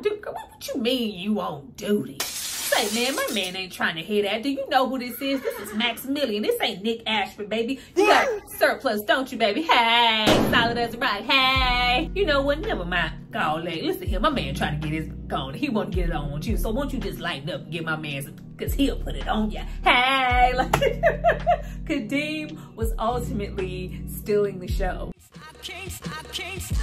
duty? What you mean you on duty? Say, man, my man ain't trying to hear that. Do you know who this is? This is Maximilian. This ain't Nick Ashford, baby. You got surplus, don't you, baby? Hey, solid as a rock. Hey. You know what? Never mind. Go, listen here. My man trying to get his going. He want to get it on with you. So won't you just lighten up and get my man some, because he'll put it on ya. Hey. Like, Kadeem was ultimately stealing the show. I can't stay.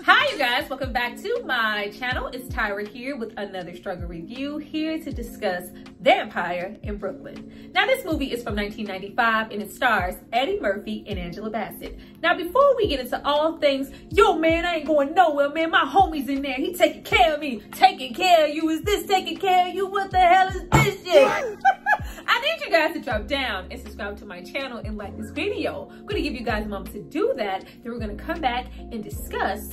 Hi you guys, welcome back to my channel. It's Tyra here with another struggle review, here to discuss Vampire in Brooklyn. Now this movie is from 1995 and it stars Eddie Murphy and Angela Bassett. Now before we get into all things, yo man, I ain't going nowhere, man. My homie's in there. He taking care of me. Taking care of you. Is this taking care of you? What the hell is this shit? I need you guys to drop down and subscribe to my channel and like this video. I'm going to give you guys a moment to do that. Then we're going to come back and discuss.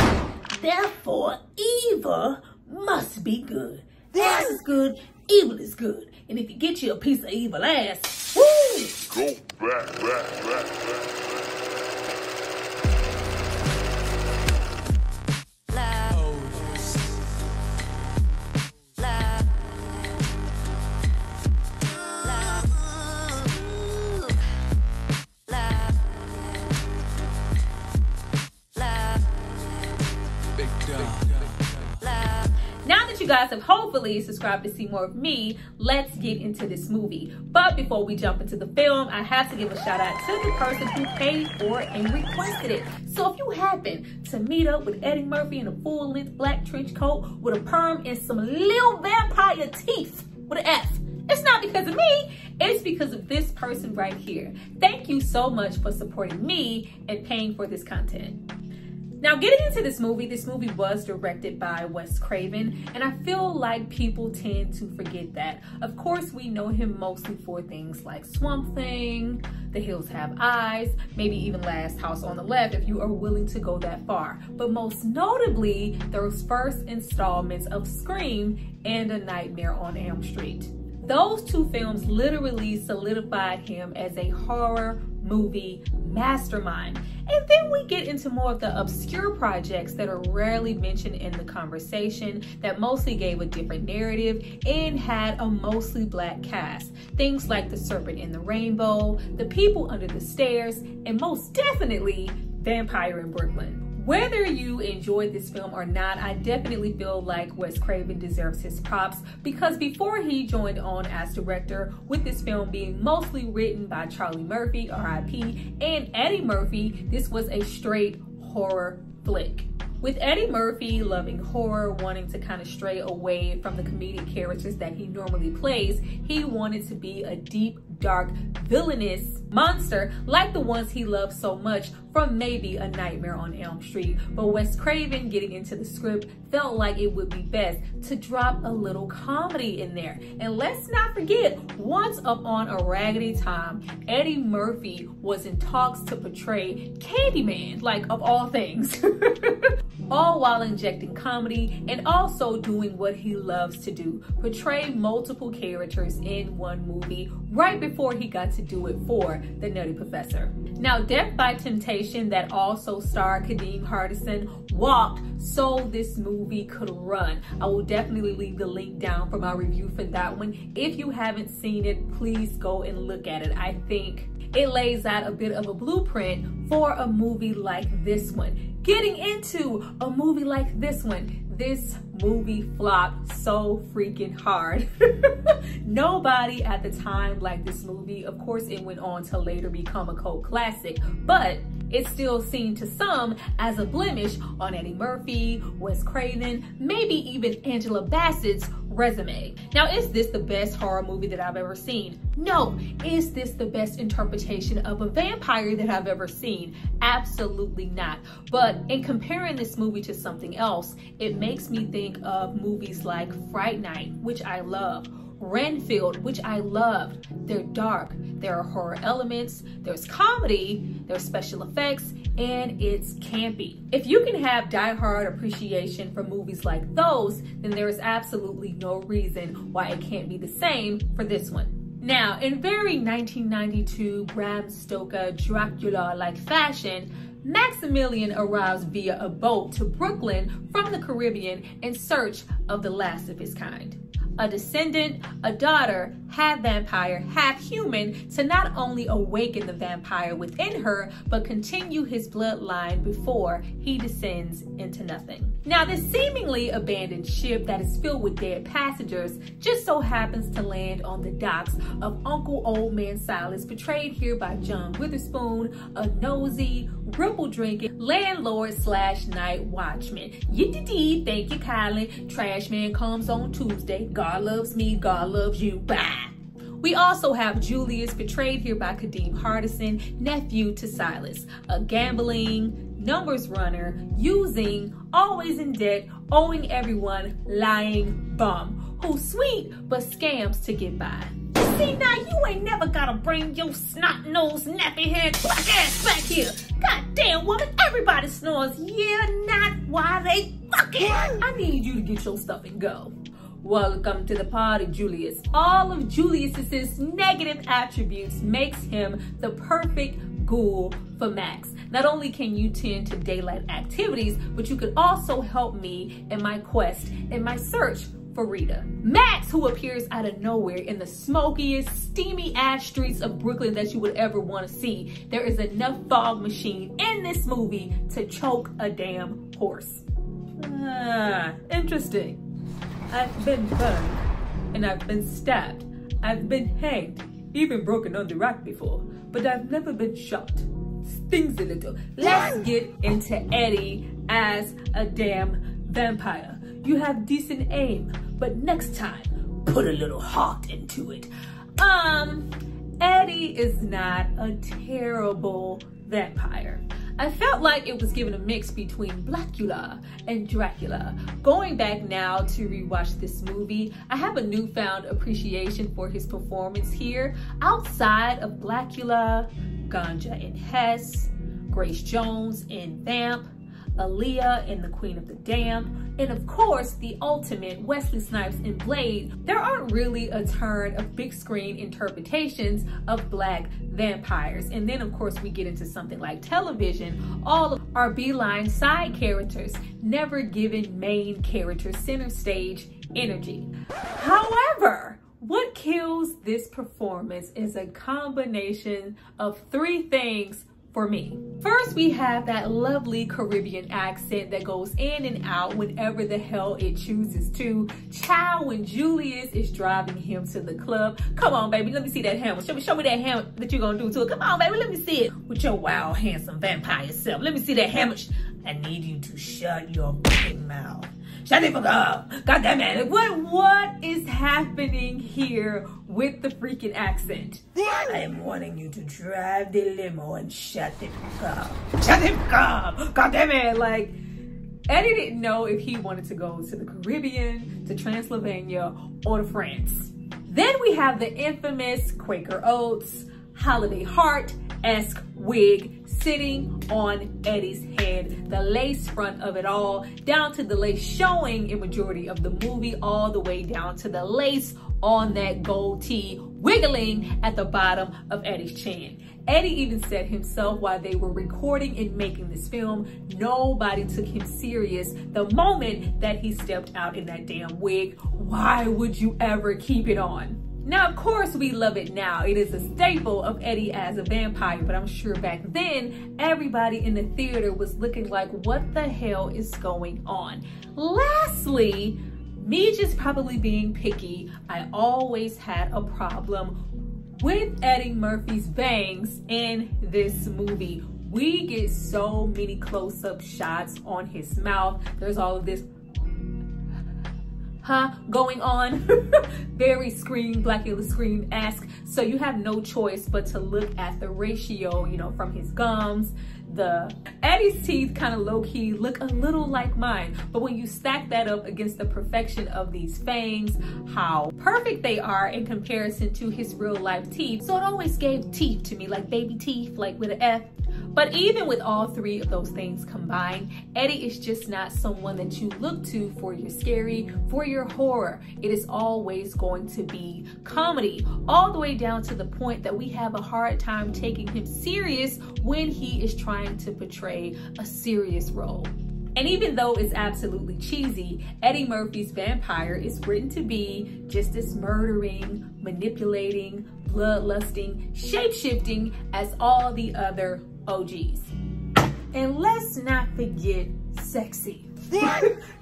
Therefore, evil must be good. Ass is good, evil is good. And if you get you a piece of evil ass, woo! Go back. Now that you guys have hopefully subscribed to see more of me, let's get into this movie. But before we jump into the film, I have to give a shout out to the person who paid for it and requested it. So if you happen to meet up with Eddie Murphy in a full-length black trench coat with a perm and some little vampire teeth with an F, it's not because of me, it's because of this person right here. Thank you so much for supporting me and paying for this content. Now getting into this movie was directed by Wes Craven, and I feel like people tend to forget that. Of course, we know him mostly for things like Swamp Thing, The Hills Have Eyes, maybe even Last House on the Left if you are willing to go that far. But most notably, those first installments of Scream and A Nightmare on Elm Street. Those two films literally solidified him as a horror movie mastermind. And then we get into more of the obscure projects that are rarely mentioned in the conversation, that mostly gave a different narrative and had a mostly black cast. Things like The Serpent and the Rainbow, The People Under the Stairs, and most definitely Vampire in Brooklyn. Whether you enjoyed this film or not, I definitely feel like Wes Craven deserves his props, because before he joined on as director, with this film being mostly written by Charlie Murphy, R.I.P., and Eddie Murphy, this was a straight horror flick. With Eddie Murphy loving horror, wanting to kind of stray away from the comedic characters that he normally plays, he wanted to be a deep, dark, villainous monster like the ones he loved so much from maybe A Nightmare on Elm Street. But Wes Craven, getting into the script, felt like it would be best to drop a little comedy in there. And let's not forget, once upon a raggedy time, Eddie Murphy was in talks to portray Candyman, like of all things. All while injecting comedy and also doing what he loves to do, portray multiple characters in one movie, right before he got to do it for The Nutty Professor. Now, Death by Temptation, that also starred Kadeem Hardison, walked so this movie could run. I will definitely leave the link down for my review for that one. If you haven't seen it, please go and look at it. I think it lays out a bit of a blueprint for a movie like this one. Getting into a movie like this one, this movie flopped so freaking hard. Nobody at the time liked this movie. Of course, it went on to later become a cult classic, but it's still seen to some as a blemish on Eddie Murphy, Wes Craven, maybe even Angela Bassett's resume. Now, is this the best horror movie that I've ever seen? No. Is this the best interpretation of a vampire that I've ever seen? Absolutely not. But in comparing this movie to something else, it makes me think of movies like Fright Night, which I love, Renfield, which I loved. They're dark, there are horror elements, there's comedy, there's special effects, and it's campy. If you can have die-hard appreciation for movies like those, then there is absolutely no reason why it can't be the same for this one. Now, in very 1992 Bram Stoker Dracula-like fashion, Maximilian arrives via a boat to Brooklyn from the Caribbean in search of the last of his kind. A descendant, a daughter, half vampire, half human, to not only awaken the vampire within her, but continue his bloodline before he descends into nothing. Now, this seemingly abandoned ship that is filled with dead passengers just so happens to land on the docks of Uncle Old Man Silas, portrayed here by John Witherspoon, a nosy, ripple-drinking landlord/night watchman. Yiddity, thank you, Kylie. Trash man comes on Tuesday. God loves me, God loves you. Bye. We also have Julius, portrayed here by Kadeem Hardison, nephew to Silas, a gambling, numbers runner, using, always in debt, owing everyone, lying bum, who's sweet but scams to get by. See, now you ain't never gotta bring your snot-nosed, nappy-head black ass back here. Goddamn woman, everybody snores. Yeah, not while they fucking. I need you to get your stuff and go. Welcome to the party, Julius. All of Julius's negative attributes makes him the perfect ghoul for Max. Not only can you tend to daylight activities, but you could also help me in my quest, in my search for Rita. Max, who appears out of nowhere in the smokiest, steamy ass streets of Brooklyn that you would ever want to see. There is enough fog machine in this movie to choke a damn horse. Interesting. I've been burned, and I've been stabbed. I've been hanged, even broken on the rack before, but I've never been shot. Stings a little. Let's get into Eddie as a damn vampire. You have decent aim, but next time, put a little heart into it. Eddie is not a terrible vampire. I felt like it was given a mix between Blackula and Dracula. Going back now to rewatch this movie, I have a newfound appreciation for his performance here. Outside of Blackula, Ganja in Hess, Grace Jones in Vamp, Aaliyah in The Queen of the Damned, and of course the ultimate Wesley Snipes in Blade, there aren't really a ton of big screen interpretations of black vampires. And then of course we get into something like television, all of our beeline side characters, never given main character center stage energy. However, what kills this performance is a combination of three things for me. First, we have that lovely Caribbean accent that goes in and out whenever the hell it chooses to. Child, when Julius is driving him to the club. Come on, baby, let me see that hammer. Show me that hammer that you're gonna do to it. Come on, baby, let me see it. With your wild, handsome vampire self. Let me see that hammer. I need you to shut your fucking mouth. Shut the fuck up. God damn it. What is happening here with the freaking accent? I am wanting you to drive the limo and shut the fuck up. Shut the fuck up. God damn it. Like, Eddie didn't know if he wanted to go to the Caribbean, to Transylvania, or to France. Then we have the infamous Quaker Oats, Holiday Heart-esque wig sitting on Eddie's head, the lace front of it all, down to the lace showing in majority of the movie, all the way down to the lace on that gold tee wiggling at the bottom of Eddie's chin. Eddie even said himself while they were recording and making this film, nobody took him serious the moment that he stepped out in that damn wig. Why would you ever keep it on? Now, of course, we love it now. It is a staple of Eddie as a vampire, but I'm sure back then, everybody in the theater was looking like, what the hell is going on? Lastly, me just probably being picky, I always had a problem with Eddie Murphy's bangs in this movie. We get so many close-up shots on his mouth. There's all of this going on. Very Scream, Blackula Scream-esque. So you have no choice but to look at the ratio, you know, from his gums Eddie's teeth kind of low-key look a little like mine, but when you stack that up against the perfection of these fangs, how perfect they are in comparison to his real-life teeth, so it always gave teeth to me, like baby teeth, like with an F. But even with all three of those things combined, Eddie is just not someone that you look to for your scary, for your horror. It is always going to be comedy, all the way down to the point that we have a hard time taking him serious when he is trying to portray a serious role. And even though it's absolutely cheesy, Eddie Murphy's vampire is written to be just as murdering, manipulating, bloodlusting, shape-shifting as all the other OGs. And let's not forget sexy.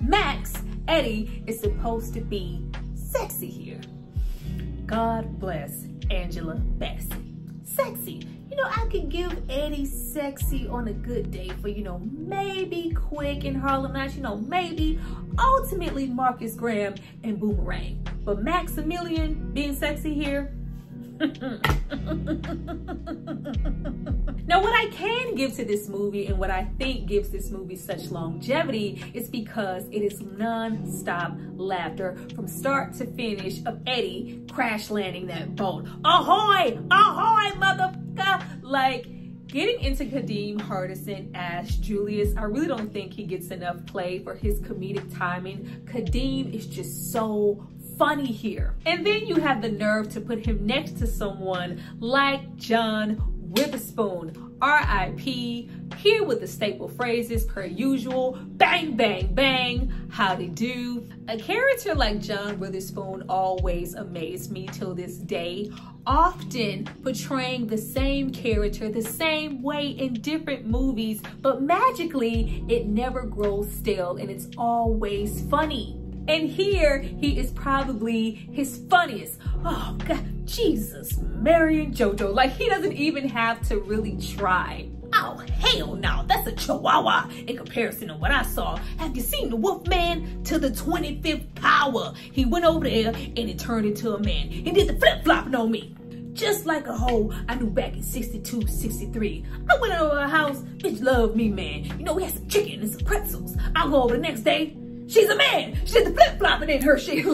Max, Eddie, is supposed to be sexy here. God bless Angela Bassett. Sexy. You know, I could give Eddie sexy on a good day for, you know, maybe Quick and Harlem Nights, you know, maybe ultimately Marcus Graham and Boomerang. But Maximilian being sexy here? Now, what I can give to this movie and what I think gives this movie such longevity is because it is non-stop laughter from start to finish of Eddie crash landing that boat. Ahoy! Ahoy, motherfucker! Like, getting into Kadeem Hardison as Julius, I really don't think he gets enough play for his comedic timing. Kadeem is just so funny here. And then you have the nerve to put him next to someone like John Witherspoon, R.I.P., here with the staple phrases per usual, bang, bang, bang, howdy do. A character like John Witherspoon always amazed me till this day, often portraying the same character the same way in different movies, but magically it never grows stale and it's always funny. And here he is probably his funniest. Oh God, Jesus, Mary and JoJo. Like, he doesn't even have to really try. Oh, hell no, that's a chihuahua in comparison to what I saw. Have you seen the Wolfman to the 25th power? He went over there and it turned into a man. He did the flip-flopping on me. Just like a hoe I knew back in 62, 63. I went over her house, bitch loved me, man. You know, we had some chicken and some pretzels. I'll go over the next day. She's a man. She did the flip-flopping in her shit.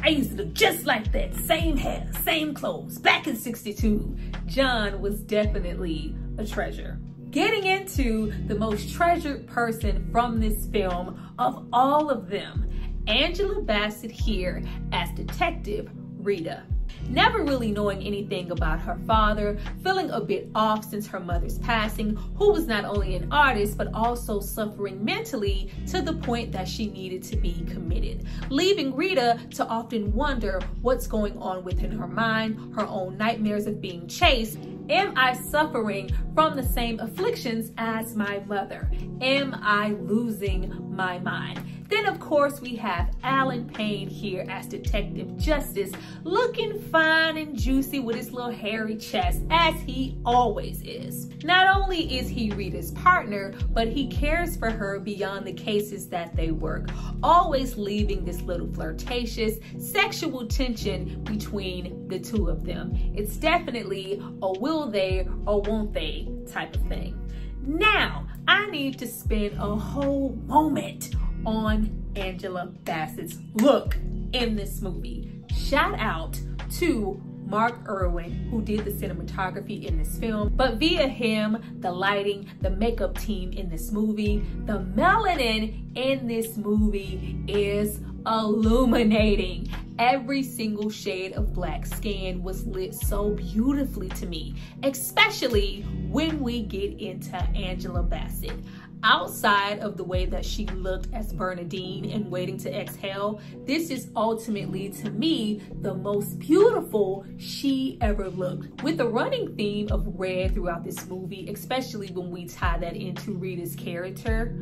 I used to look just like that. Same hair, same clothes. Back in 62, John was definitely a treasure. Getting into the most treasured person from this film of all of them, Angela Bassett here as Detective Rita. Never really knowing anything about her father, feeling a bit off since her mother's passing, who was not only an artist but also suffering mentally to the point that she needed to be committed, leaving Rita to often wonder what's going on within her mind, her own nightmares of being chased. Am I suffering from the same afflictions as my mother? Am I losing my mind? Then, of course, we have Alan Payne here as Detective Justice, looking fine and juicy with his little hairy chest, as he always is. Not only is he Rita's partner, but he cares for her beyond the cases that they work, always leaving this little flirtatious, sexual tension between the two of them. It's definitely a will they or won't they type of thing. Now, I need to spend a whole moment on Angela Bassett's look in this movie. Shout out to Mark Irwin, who did the cinematography in this film, but via him, the lighting, the makeup team in this movie, the melanin in this movie is illuminating. Every single shade of black skin was lit so beautifully to me, especially when we get into Angela Bassett. Outside of the way that she looked as Bernadine in Waiting to Exhale, this is ultimately, to me, the most beautiful she ever looked. With the running theme of red throughout this movie, especially when we tie that into Rita's character,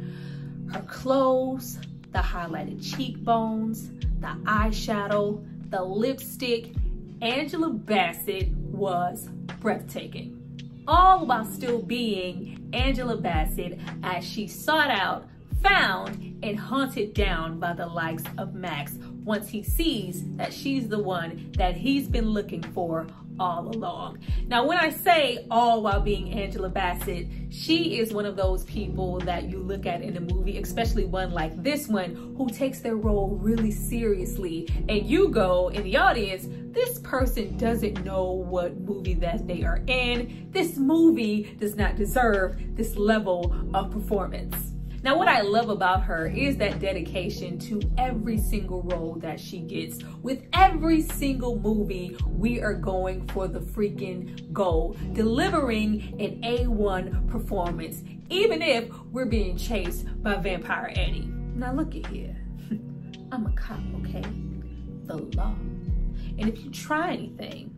her clothes, the highlighted cheekbones, the eyeshadow, the lipstick, Angela Bassett was breathtaking. All while still being Angela Bassett as she sought out, found, and hunted down by the likes of Max once he sees that she's the one that he's been looking for all along. Now, when I say all while being Angela Bassett, she is one of those people that you look at in a movie, especially one like this one, who takes their role really seriously. And you go in the audience, this person doesn't know what movie that they are in. This movie does not deserve this level of performance. Now, what I love about her is that dedication to every single role that she gets. With every single movie, we are going for the freaking gold, delivering an A1 performance, even if we're being chased by Vampire Eddie. Now look at here, I'm a cop, okay? The law. And if you try anything,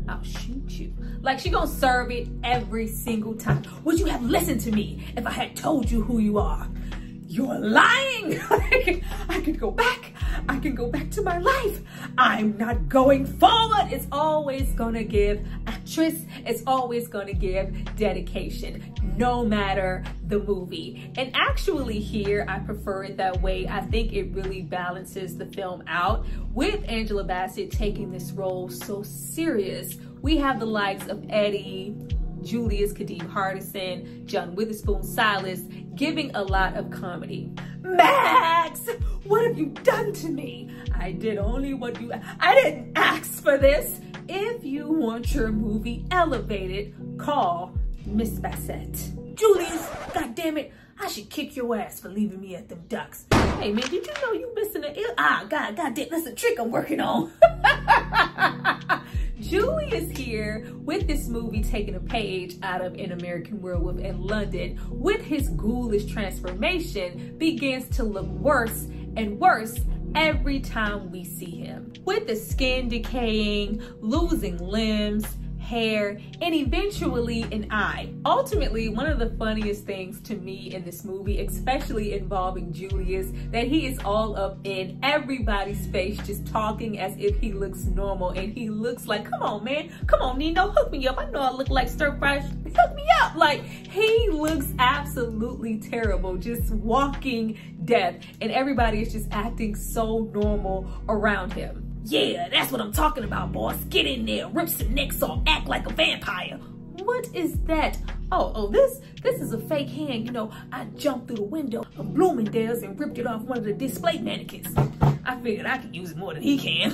I'll shoot you. Like, she gonna serve it every single time. Would you have listened to me if I had told you who you are? You're lying. I can go back. I can go back to my life. I'm not going forward. It's always gonna give actress. It's always gonna give dedication, no matter the movie. And actually here, I prefer it that way. I think it really balances the film out. With Angela Bassett taking this role so serious, we have the likes of Eddie, Julius, Kadeem Hardison, John Witherspoon, Silas, giving a lot of comedy. Max, what have you done to me? I did only what you, I didn't ask for this. If you want your movie elevated, call Miss Bassett. Julius, goddammit, I should kick your ass for leaving me at them ducks. Hey man, did you know you missing an ill? Ah, goddamn, that's a trick I'm working on. Julius here with this movie taking a page out of An American Werewolf in London, with his ghoulish transformation, begins to look worse and worse every time we see him. With the skin decaying, losing limbs, hair, and eventually an eye. Ultimately, one of the funniest things to me in this movie, especially involving Julius, that he is all up in everybody's face, just talking as if he looks normal, and he looks like, come on man, come on Nino, hook me up. I know I look like stir fry, hook me up. Like, he looks absolutely terrible, just walking death, and everybody is just acting so normal around him. Yeah, that's what I'm talking about, boss. Get in there, rip some necks off, act like a vampire. What is that? Oh, this is a fake hand. You know, I jumped through the window of Bloomingdale's and ripped it off one of the display mannequins. I figured I could use it more than he can.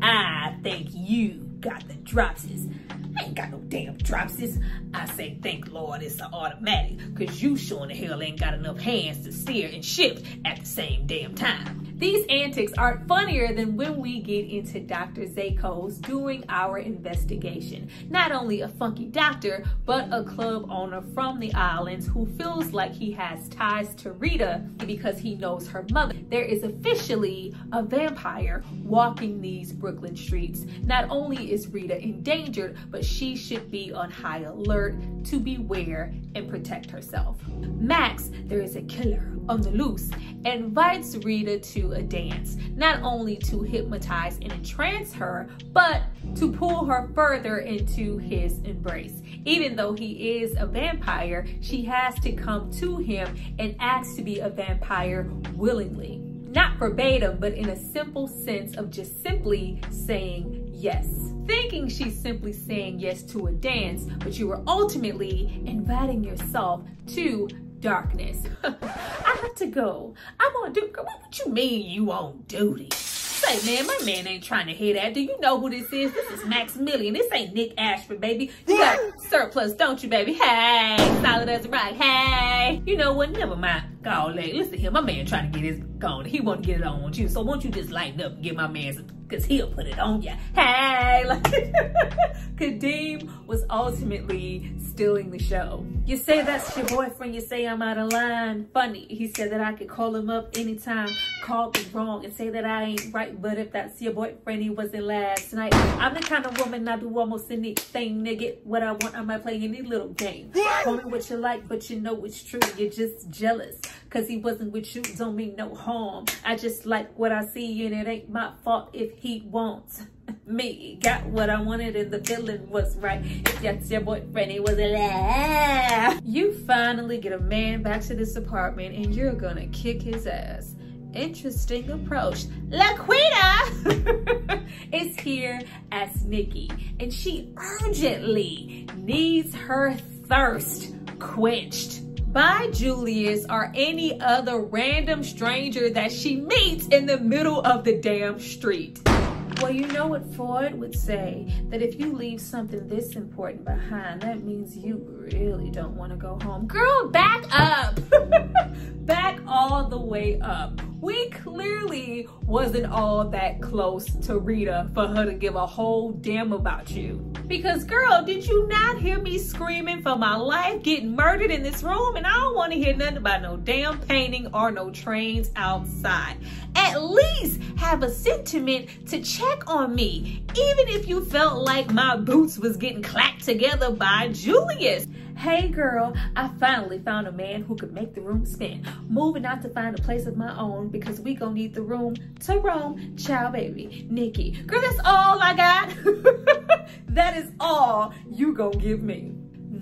I think you got the dropsies. I ain't got no damn dropsies. I say thank Lord it's an automatic, cause you sure in the hell ain't got enough hands to steer and shift at the same damn time. These antics are funnier than when we get into Dr. Zakes doing our investigation. Not only a funky doctor, but a club owner from the islands who feels like he has ties to Rita because he knows her mother. There is officially a vampire walking these Brooklyn streets. Not only is Rita endangered, but she should be on high alert to beware and protect herself. Max, there is a killer on the loose, invites Rita to a dance, not only to hypnotize and entrance her, but to pull her further into his embrace. Even though he is a vampire, she has to come to him and ask to be a vampire willingly. Not verbatim, but in a simple sense of just simply saying yes. Thinking she's simply saying yes to a dance, but you are ultimately inviting yourself to darkness. I have to go. I'm on duty. What you mean you on duty? Say, man, my man ain't trying to hear that. Do you know who this is? This is Maximilian. This ain't Nick Ashford, baby. You got surplus, don't you, baby? Hey, solid as a rock. Hey. You know what? Never mind. Go, listen here. My man trying to get his gone. He want to get it on with you. So won't you just lighten up and get my man some, because he'll put it on ya. Hey, like, Kadeem was ultimately stealing the show. You say that's your boyfriend, you say I'm out of line. Funny, he said that I could call him up anytime, call me wrong and say that I ain't right. But if that's your boyfriend, he wasn't last night. I'm the kind of woman I do almost anything, nigga. What I want, I might play any little game. Call me what you like, but you know it's true. You're just jealous, cause he wasn't with you, don't mean no harm. I just like what I see and it ain't my fault if he wants me. Got what I wanted and the feeling was right. If that's your boyfriend, he was alive. You finally get a man back to this apartment and you're gonna kick his ass. interesting approach. LaQuita is here as Nikki, and she urgently needs her thirst quenched by Julius or any other random stranger that she meets in the middle of the damn street. Well, you know what Ford would say, that if you leave something this important behind, that means you really don't want to go home. Girl, back up. Back all the way up. We clearly wasn't all that close to Rita for her to give a whole damn about you. Because girl, did you not hear me screaming for my life, getting murdered in this room? And I don't want to hear nothing about no damn painting or no trains outside. At least have a sentiment to check on me, even if you felt like my boots was getting clacked together by Julius. Hey girl, I finally found a man who could make the room spin. Moving out to find a place of my own because we gonna need the room to roam. Ciao baby, Nikki. Girl, that's all I got. That is all you gonna give me.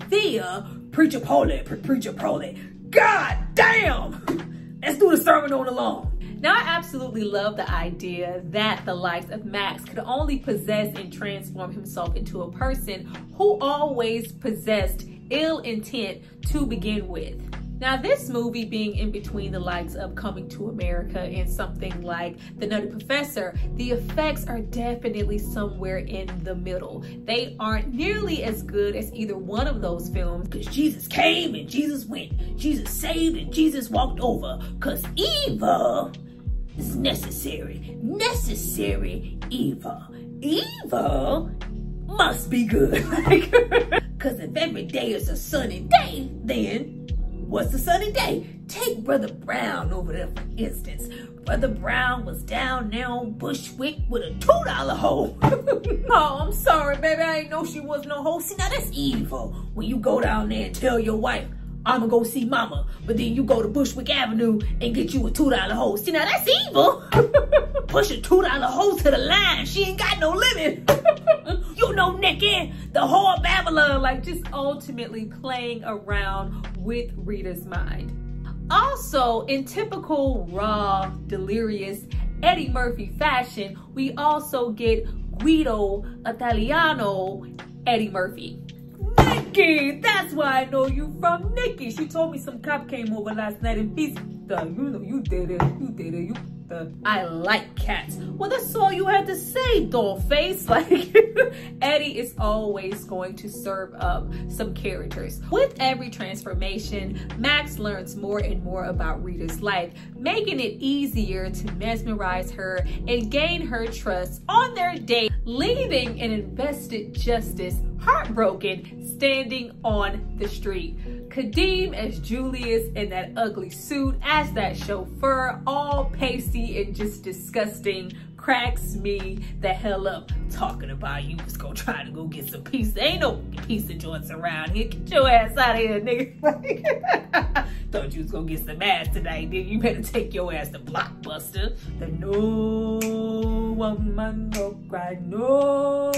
Via Preacher Pauly, Preacher Pauly. God damn! Let's do the sermon on the lawn. Now, I absolutely love the idea that the likes of Max could only possess and transform himself into a person who always possessed ill intent to begin with. Now, this movie being in between the likes of Coming to America and something like The Nutty Professor, the effects are definitely somewhere in the middle. They aren't nearly as good as either one of those films. Because Jesus came and Jesus went. Jesus saved and Jesus walked over. Because evil is necessary. Necessary evil. Evil must be good. Because if every day is a sunny day, then what's a sunny day? Take Brother Brown over there, for instance. Brother Brown was down there on Bushwick with a $2 hole. Oh, I'm sorry, baby. I ain't know she was no hoe. See, now that's evil. When you go down there and tell your wife, I'ma go see mama, but then you go to Bushwick Avenue and get you a $2 hole. See, now that's evil. Push a $2 hole to the line. She ain't got no limit. You know, Nikki, the whole Babylon, like just ultimately playing around with Rita's mind. Also, in typical raw, delirious Eddie Murphy fashion, we also get Guido Italiano Eddie Murphy. Nikki, that's why I know you from Nikki. She told me some cop came over last night and beat the, you know, you did it, you I like cats. Well, that's all you had to say, dollface. Like, Eddie is always going to serve up some characters. With every transformation, Max learns more and more about Rita's life, making it easier to mesmerize her and gain her trust on their date, leaving an invested Justice heartbroken, standing on the street. Kadeem as Julius in that ugly suit as that chauffeur, all pasty and just disgusting, cracks me the hell up. Talking about you was gonna try to go get some pizza. Ain't no pizza joints around here. Get your ass out of here, nigga. Thought you was gonna get some ass tonight, then you better take your ass to Blockbuster. The no woman no cry, no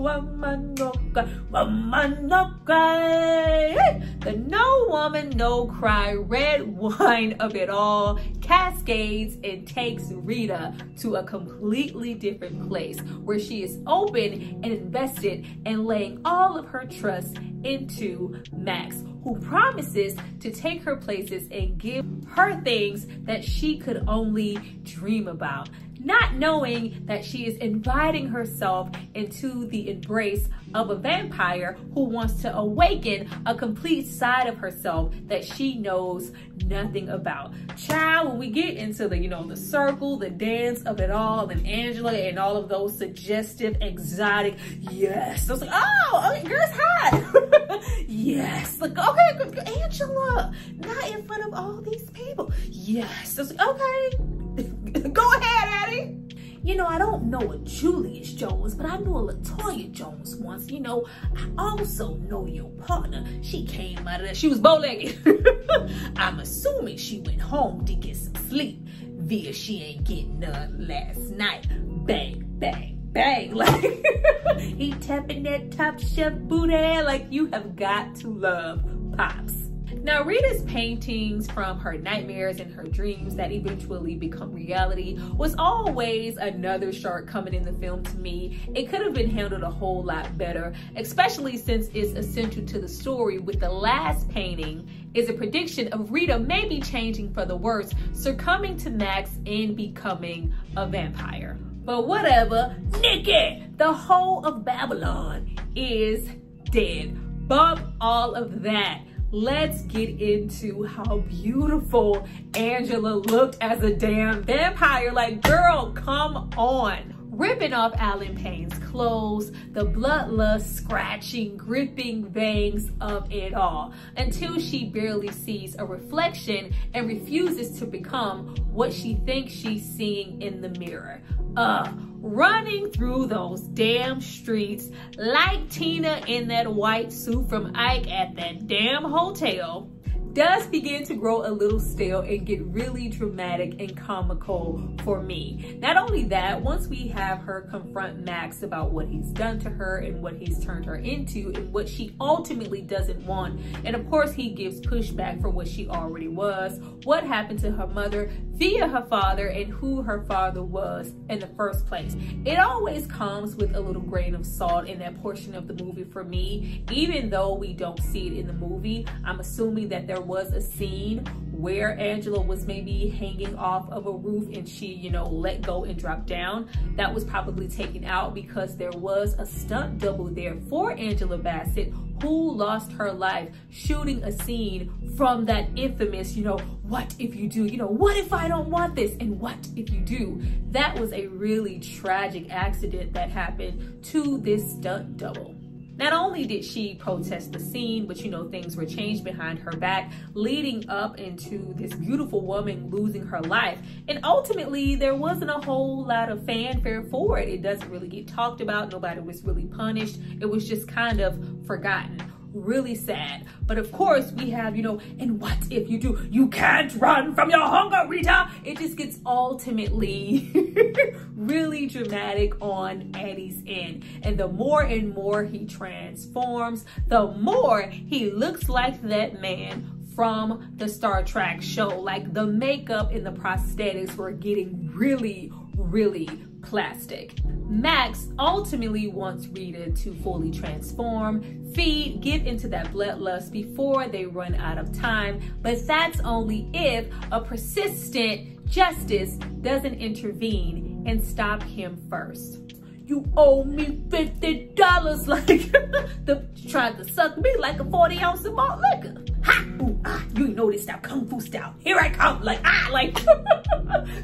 woman no cry, woman no cry. Hey! The no woman no cry red wine of it all cascades and takes Rita to a completely different place where she is open and invested and laying all of her trust into Max, who promises to take her places and give her things that she could only dream about, not knowing that she is inviting herself into the embrace of a vampire who wants to awaken a complete side of herself that she knows nothing about. Child, when we get into the, you know, the circle, the dance of it all, and Angela and all of those suggestive, exotic, yes. I was like, oh, okay, girl's hot. Yes. Like, okay, Angela, not in front of all these people. Yes. I was like, okay, go ahead, Addie. You know, I don't know a Julius Jones, but I knew a Latoya Jones once. You know, I also know your partner. She came out of there. She was bow-legged. I'm assuming she went home to get some sleep. Via she ain't getting none last night. Bang, bang, bang. Like, he tapping that top chef booty like you have got to love Pops. Now, Rita's paintings from her nightmares and her dreams that eventually become reality was always another shortcoming in the film to me. It could have been handled a whole lot better, especially since it's essential to the story, with the last painting is a prediction of Rita maybe changing for the worse, succumbing to Max and becoming a vampire. But whatever, Nikki, the whole of Babylon is dead. Bump all of that. Let's get into how beautiful Angela looked as a damn vampire. Like, girl, come on. Ripping off Alan Payne's clothes, the bloodlust, scratching, gripping veins of it all, until she barely sees a reflection and refuses to become what she thinks she's seeing in the mirror. Running through those damn streets like Tina in that white suit from Ike at that damn hotel does begin to grow a little stale and get really dramatic and comical for me. Not only that, once we have her confront Max about what he's done to her and what he's turned her into and what she ultimately doesn't want, and of course he gives pushback for what she already was, what happened to her mother via her father, and who her father was in the first place. It always comes with a little grain of salt in that portion of the movie for me. Even though we don't see it in the movie, I'm assuming that there was a scene where Angela was maybe hanging off of a roof and she, you know, let go and dropped down. That was probably taken out because there was a stunt double there for Angela Bassett, who lost her life shooting a scene from that infamous, you know, what if you do, you know, what if I don't want this, and what if you do. That was a really tragic accident that happened to this stunt double. Not only did she protest the scene, but you know, things were changed behind her back, leading up into this beautiful woman losing her life. And ultimately, there wasn't a whole lot of fanfare for it. It doesn't really get talked about. Nobody was really punished. It was just kind of forgotten. Really sad. But of course we have, you know, and what if you do? You can't run from your hunger, Rita. It just gets ultimately really dramatic on Eddie's end. And the more and more he transforms, the more he looks like that man from the Star Trek show. Like, the makeup and the prosthetics were getting really, really plastic. Max ultimately wants Rita to fully transform, feed, get into that bloodlust before they run out of time, but that's only if a persistent justice doesn't intervene and stop him first. You owe me $50, like tried to suck me like a 40-ounce of malt liquor. Ha! Ooh, ah, you know this style, kung fu style. Here I come, like, ah, like.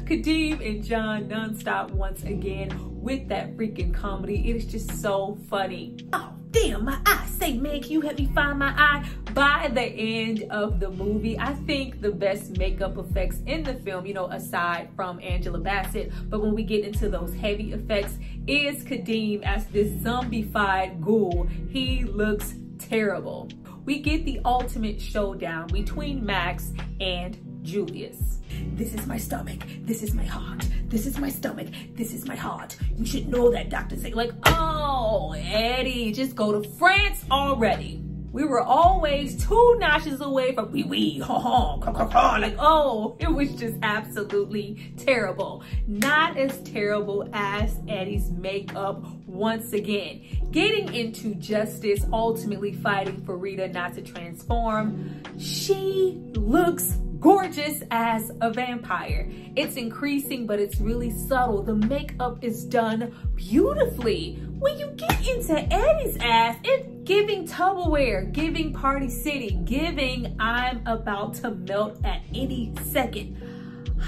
Kadeem and John nonstop once again with that freaking comedy. It is just so funny. Oh, damn, my eye. Say, man, can you help me find my eye? By the end of the movie, I think the best makeup effects in the film, you know, aside from Angela Bassett, but when we get into those heavy effects, is Kadeem as this zombified ghoul. He looks terrible. We get the ultimate showdown between Max and Julius. This is my stomach. This is my heart. This is my stomach. This is my heart. You should know that, Dr. Zakes. Like, oh, Eddie, just go to France already. We were always 2 notches away from wee ha ha, like, oh, it was just absolutely terrible. Not as terrible as Eddie's makeup once again. Getting into justice, ultimately fighting for Rita not to transform. She looks gorgeous as a vampire. It's increasing, but it's really subtle. The makeup is done beautifully. When you get into Eddie's ass, it's giving Tupperware, giving Party City, giving I'm about to melt at any second.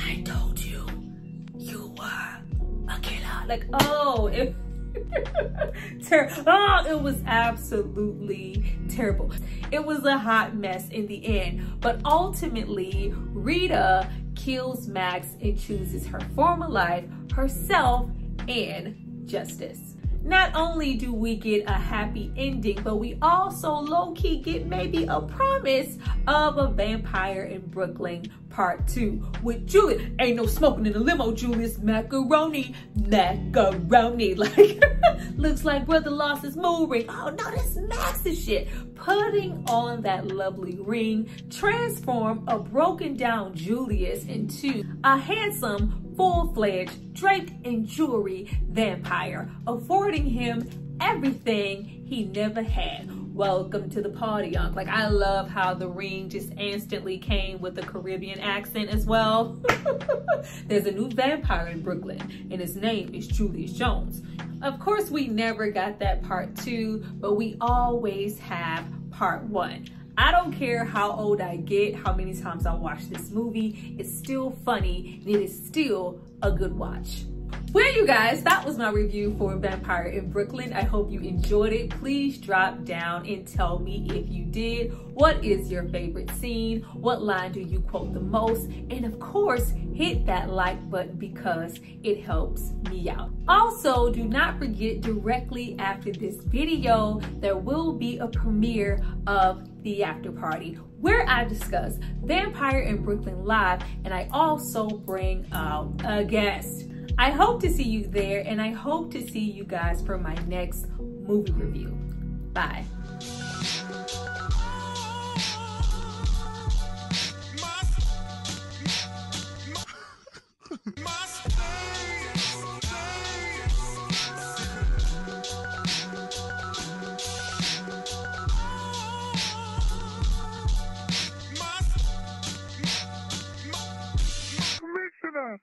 I told you, you were a killer. Like, oh, it it was absolutely terrible. It was a hot mess in the end, but ultimately Rita kills Max and chooses her former life, herself, and justice. Not only do we get a happy ending, but we also low-key get maybe a promise of a Vampire in Brooklyn Part 2 with Julius. Ain't no smoking in the limo, Julius. Macaroni. Like, looks like Brother lost his mood ring. Oh no, that's Max's shit. Putting on that lovely ring transform a broken down Julius into a handsome, full-fledged, draped in jewelry vampire, affording him everything he never had. Welcome to the party, Unc. Like, I love how the ring just instantly came with a Caribbean accent as well. There's a new vampire in Brooklyn, and his name is Julius Jones. Of course, we never got that part 2, but we always have part 1. I don't care how old I get, how many times I watch this movie, it's still funny, and it is still a good watch. Well, you guys, that was my review for Vampire in Brooklyn. I hope you enjoyed it. Please drop down and tell me if you did. What is your favorite scene? What line do you quote the most? And of course, hit that like button because it helps me out. Also, do not forget, directly after this video, there will be a premiere of The After Party, where I discuss Vampire in Brooklyn live, and I also bring out a guest. I hope to see you there, and I hope to see you guys for my next movie review. Bye. Commissioner!